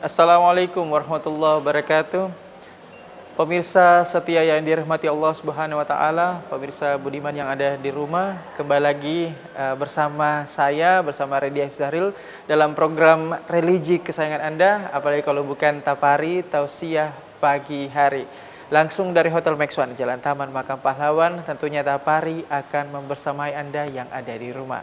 Assalamualaikum warahmatullahi wabarakatuh. Pemirsa setia yang dirahmati Allah Subhanahu wa taala, pemirsa budiman yang ada di rumah, kembali lagi bersama saya, bersama Redi Zahril dalam program religi kesayangan Anda, apalagi kalau bukan Tapari Tausiah Pagi Hari. Langsung dari Hotel Maxwan, Jalan Taman Makam Pahlawan, tentunya Tapari akan membersamai Anda yang ada di rumah.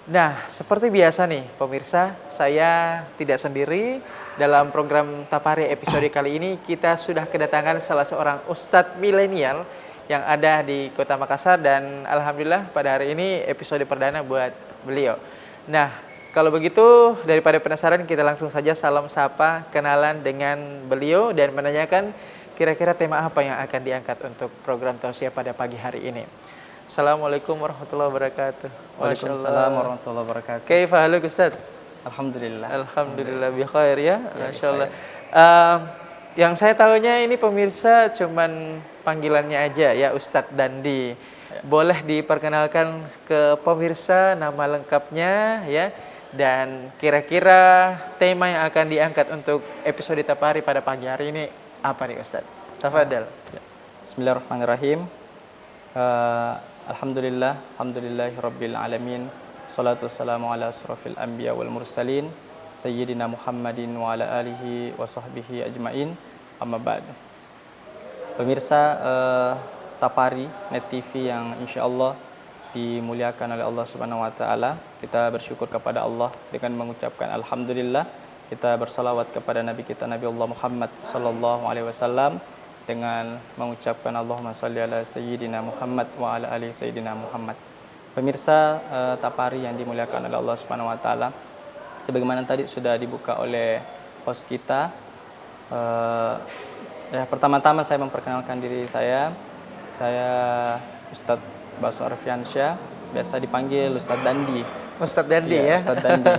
Nah, seperti biasa nih pemirsa, saya tidak sendiri. Dalam program Tapari episode kali ini kita sudah kedatangan salah seorang ustadz milenial yang ada di Kota Makassar dan alhamdulillah pada hari ini episode perdana buat beliau. Nah, kalau begitu daripada penasaran kita langsung saja salam sapa, kenalan dengan beliau dan menanyakan kira-kira tema apa yang akan diangkat untuk program tausiah pada pagi hari ini. Assalamualaikum warahmatullahi wabarakatuh. Waalaikumsalam warahmatullahi wabarakatuh. Kaifa haluk Ustaz? Alhamdulillah. Alhamdulillah bi khair ya. Ya, Masyaallah. Yang saya tahunya ini pemirsa cuman panggilannya aja ya Ustadz Dandi. Boleh diperkenalkan ke pemirsa nama lengkapnya ya dan kira-kira tema yang akan diangkat untuk episode Tapari pada pagi hari ini apa nih Ustadz? Tafadhal. Bismillahirrahmanirrahim. Alhamdulillahirabbil alamin. Salatu wassalamu ala asrafil anbiya wal mursalin sayyidina Muhammadin wa ala alihi wa sahbihi ajmain. Amma ba'd. Pemirsa Tapari Net TV yang insyaallah dimuliakan oleh Allah Subhanahu wa taala, kita bersyukur kepada Allah dengan mengucapkan alhamdulillah. Kita bersalawat kepada nabi kita Nabi Allah Muhammad sallallahu alaihi wasallam dengan mengucapkan Allahumma shalli ala sayyidina Muhammad wa ala ali sayyidina Muhammad. Pemirsa Tapari yang dimuliakan oleh Allah Subhanahu wa taala, sebagaimana tadi sudah dibuka oleh host kita, pertama-tama saya memperkenalkan diri saya. Saya Ustadz Baso Arfiansyah, biasa dipanggil Ustadz Dandi. Ustadz Dandi ya. Ustadz Dandi.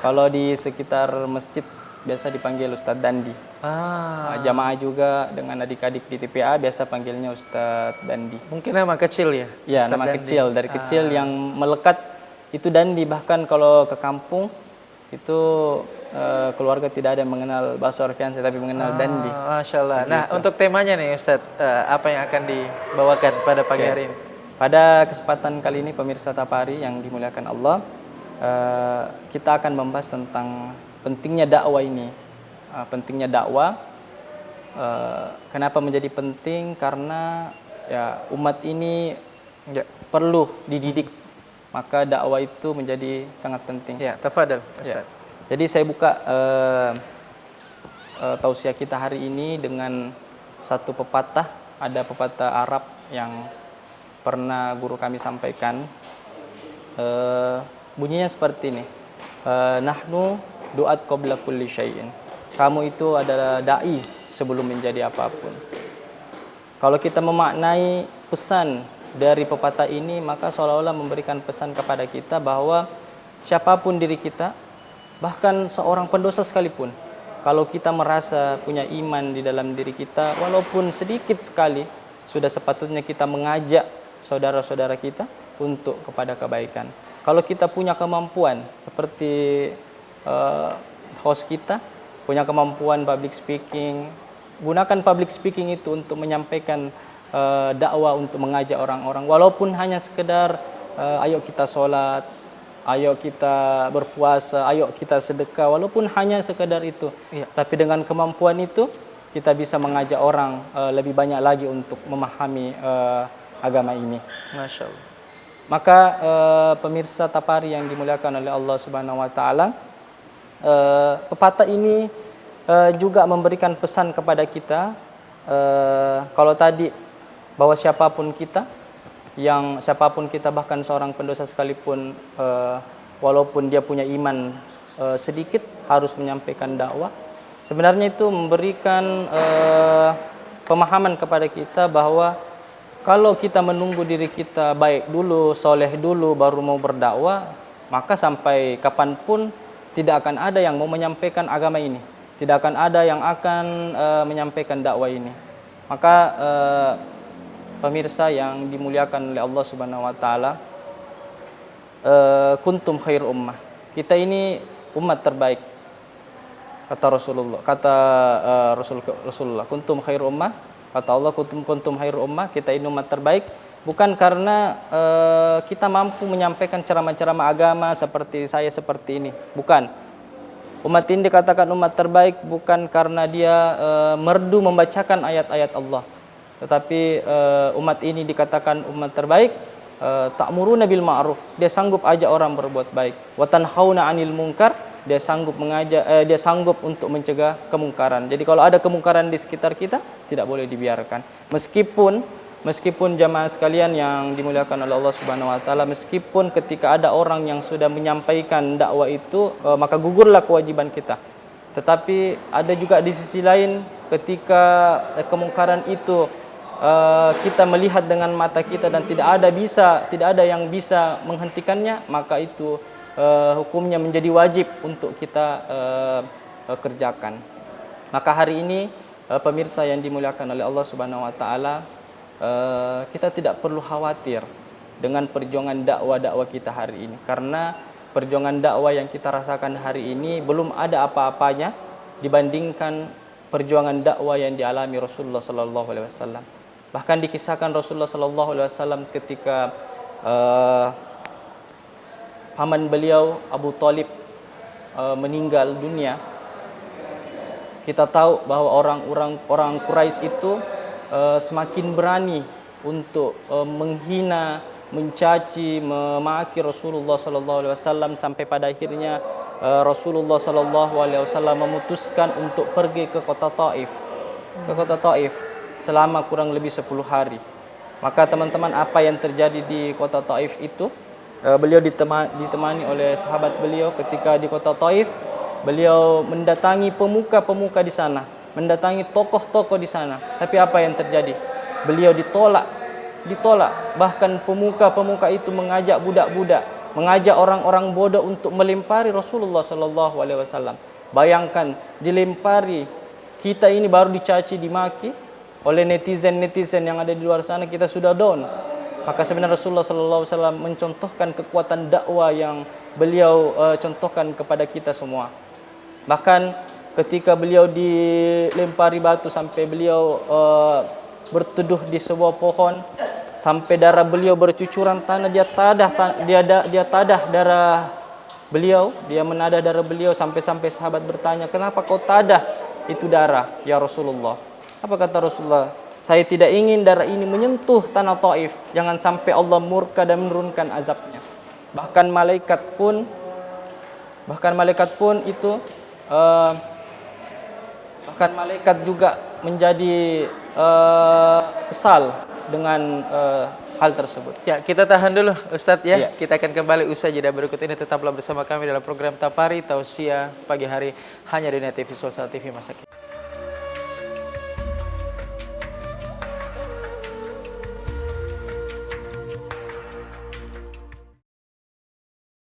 Kalau di sekitar masjid biasa dipanggil Ustadz Dandi. Jamaah juga dengan adik-adik di TPA biasa panggilnya Ustadz Dandi. Mungkin nama kecil ya? Ya, Ustadz nama Dandi. kecil. Dari kecil yang melekat itu Dandi. Bahkan kalau ke kampung itu keluarga tidak ada yang mengenal Baso Arfiansyah tapi mengenal Dandi. Masya Allah. Nah, untuk temanya nih Ustadz, apa yang akan dibawakan pada pagi hari ini? Pada kesempatan kali ini pemirsa Tapari yang dimuliakan Allah, kita akan membahas tentang pentingnya dakwah ini. Pentingnya dakwah, kenapa menjadi penting? Karena ya umat ini perlu dididik, maka dakwah itu menjadi sangat penting. Ya, tafadhal Ustaz. Jadi saya buka tausiah kita hari ini dengan satu pepatah. Ada pepatah Arab yang pernah guru kami sampaikan. Bunyinya seperti ini. Nahnu du'at qabla kulli syai'in. Kamu itu adalah dai sebelum menjadi apapun. Kalau kita memaknai pesan dari pepatah ini, maka seolah-olah memberikan pesan kepada kita bahwa siapapun diri kita, bahkan seorang pendosa sekalipun, kalau kita merasa punya iman di dalam diri kita, walaupun sedikit sekali, sudah sepatutnya kita mengajak saudara-saudara kita untuk kepada kebaikan. Kalau kita punya kemampuan seperti host kita, punya kemampuan public speaking, gunakan public speaking itu untuk menyampaikan dakwah, untuk mengajak orang-orang, walaupun hanya sekedar ayo kita sholat, ayo kita berpuasa, ayo kita sedekah, walaupun hanya sekedar itu. Tapi dengan kemampuan itu kita bisa mengajak orang lebih banyak lagi untuk memahami agama ini. Masya Allah. Maka pemirsa Tapari yang dimuliakan oleh Allah Subhanahu wa taala, pepatah ini juga memberikan pesan kepada kita. Kalau tadi bahwa siapapun kita, bahkan seorang pendosa sekalipun, walaupun dia punya iman sedikit, harus menyampaikan dakwah. Sebenarnya itu memberikan pemahaman kepada kita bahwa kalau kita menunggu diri kita baik dulu, soleh dulu, baru mau berdakwah, maka sampai kapanpun tidak akan ada yang mau menyampaikan agama ini, tidak akan ada yang akan menyampaikan dakwah ini. Maka pemirsa yang dimuliakan oleh Allah Subhanahu wa taala, kuntum khair ummah. Kita ini umat terbaik. Kata Rasulullah, Rasulullah, kuntum khairu ummah. Kata Allah, kuntum khairu ummah, kita ini umat terbaik. Bukan karena kita mampu menyampaikan ceramah-ceramah agama seperti saya seperti ini. Bukan. Umat ini dikatakan umat terbaik bukan karena dia merdu membacakan ayat-ayat Allah. Tetapi umat ini dikatakan umat terbaik, ta'muruna bil ma'ruf, dia sanggup ajak orang berbuat baik. Wa tanhauna 'anil munkar, dia sanggup dia sanggup untuk mencegah kemungkaran. Jadi kalau ada kemungkaran di sekitar kita, tidak boleh dibiarkan. Meskipun jamaah sekalian yang dimuliakan oleh Allah Subhanahu wa taala, meskipun ketika ada orang yang sudah menyampaikan dakwah itu, maka gugurlah kewajiban kita. Tetapi ada juga di sisi lain ketika kemungkaran itu kita melihat dengan mata kita dan tidak ada yang bisa menghentikannya, maka itu hukumnya menjadi wajib untuk kita kerjakan. Maka hari ini pemirsa yang dimuliakan oleh Allah Subhanahu wa taala, kita tidak perlu khawatir dengan perjuangan dakwah kita hari ini, karena perjuangan dakwah yang kita rasakan hari ini belum ada apa-apanya dibandingkan perjuangan dakwah yang dialami Rasulullah sallallahu alaihi wasallam. Bahkan dikisahkan Rasulullah sallallahu alaihi wasallam ketika paman beliau Abu Thalib meninggal dunia. Kita tahu bahwa orang Quraisy itu semakin berani untuk menghina, mencaci, memaki Rasulullah sallallahu alaihi wasallam, sampai pada akhirnya Rasulullah sallallahu alaihi wasallam memutuskan untuk pergi ke kota Taif selama kurang lebih 10 hari. Maka teman-teman, apa yang terjadi di kota Taif itu, beliau ditemani oleh sahabat beliau. Ketika di kota Taif, beliau mendatangi pemuka-pemuka di sana, mendatangi tokoh-tokoh di sana. Tapi apa yang terjadi? Beliau ditolak. Bahkan pemuka-pemuka itu mengajak budak-budak, mengajak orang-orang bodoh untuk melempari Rasulullah sallallahu alaihi wasallam. Bayangkan, dilempari. Kita ini baru dicaci, dimaki oleh netizen yang ada di luar sana, kita sudah down. Maka sebenarnya Rasulullah sallallahu alaihi wasallam mencontohkan kekuatan dakwah yang beliau contohkan kepada kita semua. Bahkan ketika beliau dilempari batu sampai beliau berteduh di sebuah pohon, sampai darah beliau bercucuran tanah, dia tadah darah beliau, dia menadah darah beliau, sampai sahabat bertanya, "Kenapa kau tadah itu darah, ya Rasulullah?" Apa kata Rasulullah? "Saya tidak ingin darah ini menyentuh tanah Taif, jangan sampai Allah murka dan menurunkan azabnya." Bahkan malaikat pun itu bahkan malaikat juga menjadi kesal dengan hal tersebut. Ya, kita tahan dulu Ustadz ya. Iya. Kita akan kembali usai jeda berikut ini. Tetaplah bersama kami dalam program Tapari Tausiah pagi hari hanya di Net TV Sosial TV Masa Kini.